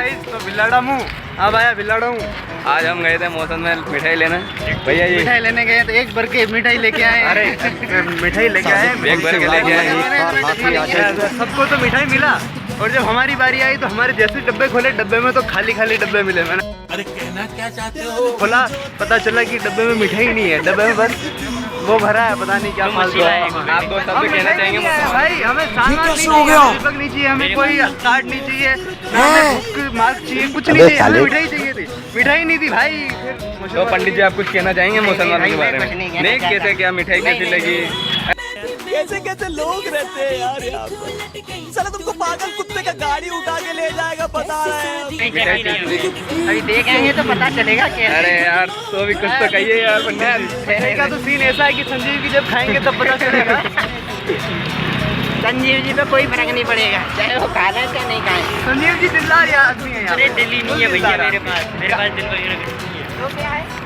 Guys, तो बिल्लाड़ा मुँह। हाँ भैया बिल्लाड़ा हूँ। आज हम गए थे मौसम में मिठाई लेना। भैया ये मिठाई लेने गए तो एक भर के मिठाई लेके आए। अरे मिठाई लेके आए, एक भर के लेके आए। सबको तो मिठाई मिला और जब हमारी बारी आई तो हमारे जैसे डब्बे खोले, डब्बे में तो खाली खाली डब्बे मिले। मैंने अरे कहना क्या चाहते हो? खोला, पता चला कि डब्बे में मिठाई नहीं है, डब्बे में बस वो भरा है, पता नहीं क्या फालतू है। आप दो शब्द कहना चाहेंगे मौसम? भाई हमें सामान नहीं चाहिए, दीपक नहीं चाहिए, हमें कोई कार्ड नहीं चाहिए, ना हमें बुक मार्क चाहिए, कुछ नहीं चाहिए, हमें मिठाई चाहिए थी। मिठाई नहीं थी भाई। फिर तो पंडित जी आप कुछ कहना चाहेंगे मुसलमानों के बारे में? नहीं कैसे, क्या मिठाई कैसी लगी? कैसे कैसे लोग रहते हैं यार यहाँ पर। साला तुमको पागल कुत्ते का गाड़ी उठा के ले जाएगा, बता रहे हैं। मिठाई कैसी लगी? अभी देखेंगे तो पता चलेगा। अरे यार तो भी कुछ तो कहिए यार पंडित जी। मेरे का तो सीन ऐसा है कि संजीव की जब खाएंगे तब पता चलेगा। संजीव जी पे कोई फर्क नहीं पड़ेगा, चाहे वो खा रहे चाहे नहीं खाए। संजीव जी दिलदार आदमी है। अरे दिल्ली नहीं है भैया मेरे पास दिल वगैरह कुछ नहीं है। तो क्या है?